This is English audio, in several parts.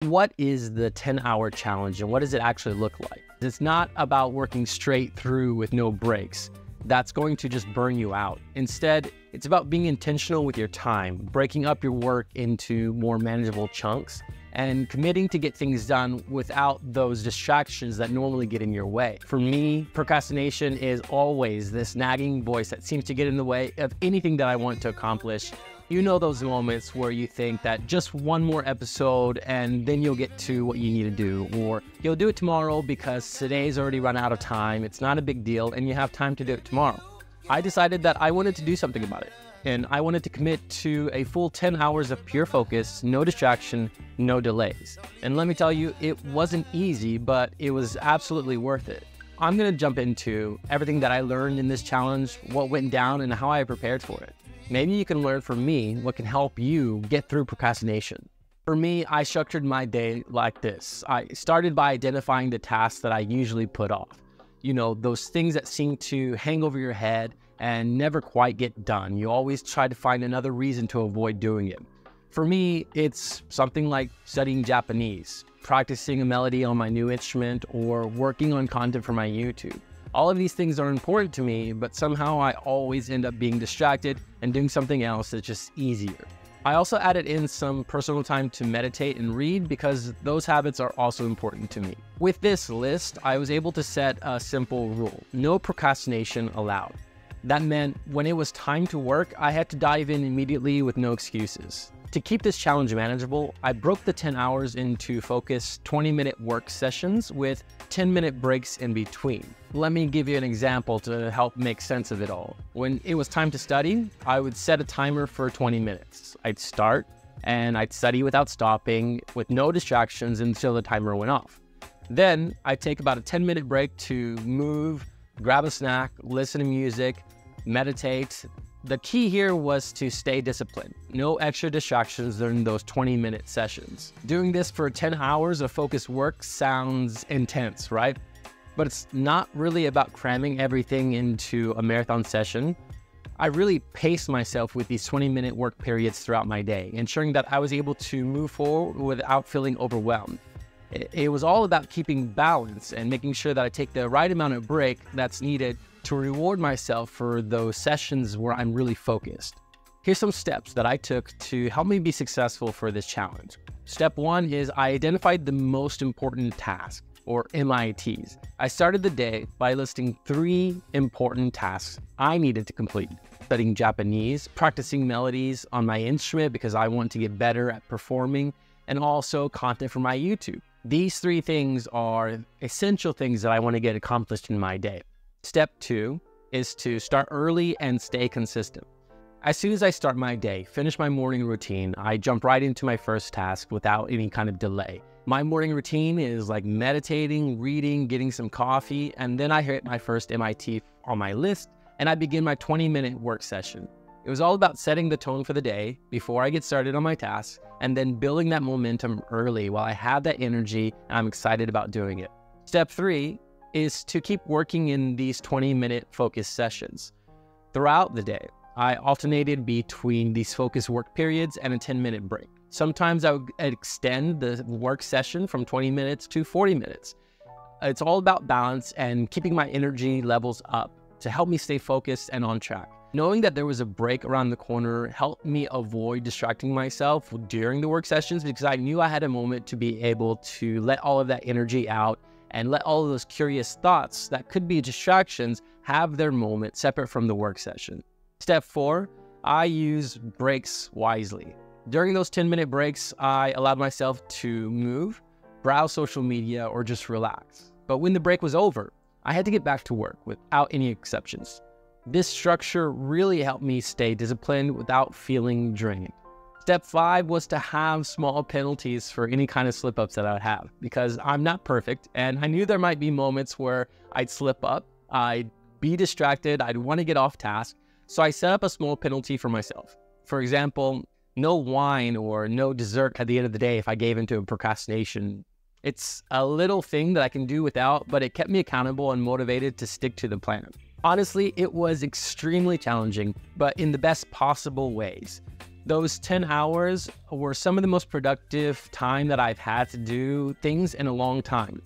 What is the 10-hour challenge and what does it actually look like? It's not about working straight through with no breaks. That's going to just burn you out. Instead, it's about being intentional with your time, breaking up your work into more manageable chunks, and committing to get things done without those distractions that normally get in your way. For me, procrastination is always this nagging voice that seems to get in the way of anything that I want to accomplish. You know those moments where you think that just one more episode and then you'll get to what you need to do, or you'll do it tomorrow because today's already run out of time, it's not a big deal, and you have time to do it tomorrow. I decided that I wanted to do something about it, and I wanted to commit to a full 10 hours of pure focus, no distraction, no delays. And let me tell you, it wasn't easy, but it was absolutely worth it. I'm gonna jump into everything that I learned in this challenge, what went down, and how I prepared for it. Maybe you can learn from me what can help you get through procrastination. For me, I structured my day like this. I started by identifying the tasks that I usually put off. You know, those things that seem to hang over your head and never quite get done. You always try to find another reason to avoid doing it. For me, it's something like studying Japanese, practicing a melody on my new instrument, or working on content for my YouTube. All of these things are important to me, but somehow I always end up being distracted and doing something else that's just easier. I also added in some personal time to meditate and read because those habits are also important to me. With this list, I was able to set a simple rule: no procrastination allowed. That meant when it was time to work, I had to dive in immediately with no excuses. To keep this challenge manageable, I broke the 10 hours into focused 20-minute work sessions with 10-minute breaks in between. Let me give you an example to help make sense of it all. When it was time to study, I would set a timer for 20 minutes. I'd start and I'd study without stopping, with no distractions until the timer went off. Then I'd take about a 10-minute break to move, grab a snack, listen to music, meditate. The key here was to stay disciplined. No extra distractions during those 20-minute sessions. Doing this for 10 hours of focused work sounds intense, right? But it's not really about cramming everything into a marathon session. I really paced myself with these 20-minute work periods throughout my day, ensuring that I was able to move forward without feeling overwhelmed. It was all about keeping balance and making sure that I take the right amount of break that's needed to reward myself for those sessions where I'm really focused. Here's some steps that I took to help me be successful for this challenge. Step 1 is I identified the most important task, or MITs. I started the day by listing 3 important tasks I needed to complete: studying Japanese, practicing melodies on my instrument because I want to get better at performing, and also content for my YouTube. These 3 things are essential things that I want to get accomplished in my day. Step 2 is to start early and stay consistent. As soon as I start my day, finish my morning routine, I jump right into my first task without any kind of delay. My morning routine is like meditating, reading, getting some coffee, and then I hit my first MIT on my list and I begin my 20-minute work session. It was all about setting the tone for the day before I get started on my tasks, and then building that momentum early while I have that energy and I'm excited about doing it. Step 3 is to keep working in these 20-minute focus sessions. Throughout the day, I alternated between these focus work periods and a 10-minute break. Sometimes I would extend the work session from 20 minutes to 40 minutes. It's all about balance and keeping my energy levels up to help me stay focused and on track. Knowing that there was a break around the corner helped me avoid distracting myself during the work sessions because I knew I had a moment to be able to let all of that energy out and let all of those curious thoughts that could be distractions have their moment separate from the work session. Step 4, I use breaks wisely. During those 10-minute breaks, I allowed myself to move, browse social media, or just relax. But when the break was over, I had to get back to work without any exceptions. This structure really helped me stay disciplined without feeling drained. Step 5 was to have small penalties for any kind of slip-ups that I would have, because I'm not perfect, and I knew there might be moments where I'd slip up, I'd be distracted, I'd want to get off task, so I set up a small penalty for myself. For example, no wine or no dessert at the end of the day if I gave into a procrastination. It's a little thing that I can do without, but it kept me accountable and motivated to stick to the plan. Honestly, it was extremely challenging, but in the best possible ways. Those 10 hours were some of the most productive time that I've had to do things in a long time.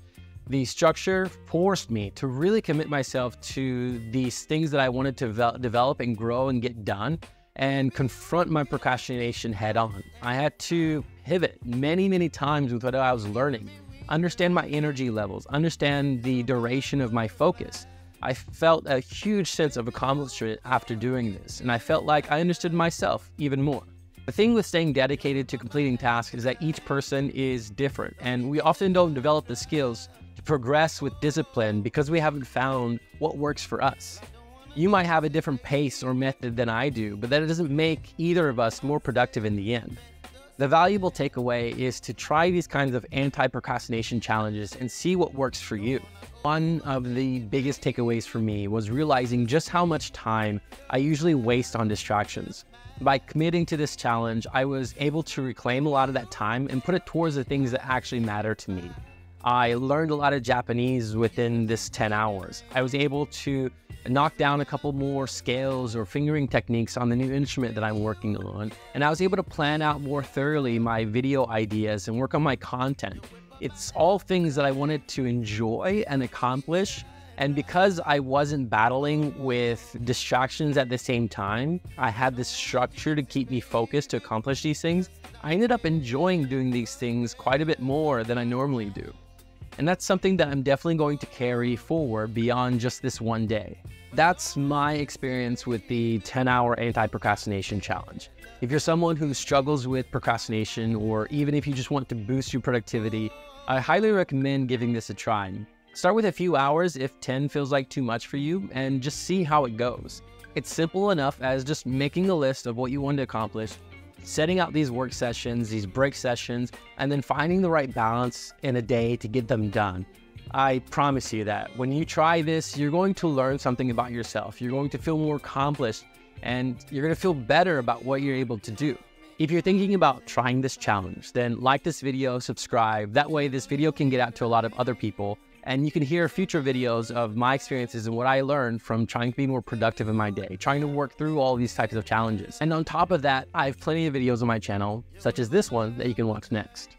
The structure forced me to really commit myself to these things that I wanted to develop and grow and get done, and confront my procrastination head on. I had to pivot many times with what I was learning, understand my energy levels, understand the duration of my focus. I felt a huge sense of accomplishment after doing this, and I felt like I understood myself even more. The thing with staying dedicated to completing tasks is that each person is different, and we often don't develop the skills to progress with discipline because we haven't found what works for us. You might have a different pace or method than I do, but that doesn't make either of us more productive in the end. The valuable takeaway is to try these kinds of anti-procrastination challenges and see what works for you. One of the biggest takeaways for me was realizing just how much time I usually waste on distractions. By committing to this challenge, I was able to reclaim a lot of that time and put it towards the things that actually matter to me. I learned a lot of Japanese within this 10 hours. I was able to knock down a couple more scales or fingering techniques on the new instrument that I'm working on. And I was able to plan out more thoroughly my video ideas and work on my content. It's all things that I wanted to enjoy and accomplish. And because I wasn't battling with distractions at the same time, I had this structure to keep me focused to accomplish these things. I ended up enjoying doing these things quite a bit more than I normally do. And that's something that I'm definitely going to carry forward beyond just this one day. That's my experience with the 10-hour anti-procrastination challenge. If you're someone who struggles with procrastination, or even if you just want to boost your productivity, I highly recommend giving this a try. Start with a few hours if 10 feels like too much for you, and just see how it goes. It's simple enough as just making a list of what you want to accomplish, setting out these work sessions, these break sessions, and then finding the right balance in a day to get them done. I promise you that when you try this, you're going to learn something about yourself. You're going to feel more accomplished, and you're going to feel better about what you're able to do. If you're thinking about trying this challenge, then like this video, subscribe. That way this video can get out to a lot of other people, and you can hear future videos of my experiences and what I learned from trying to be more productive in my day, trying to work through all these types of challenges. And on top of that, I have plenty of videos on my channel, such as this one, that you can watch next.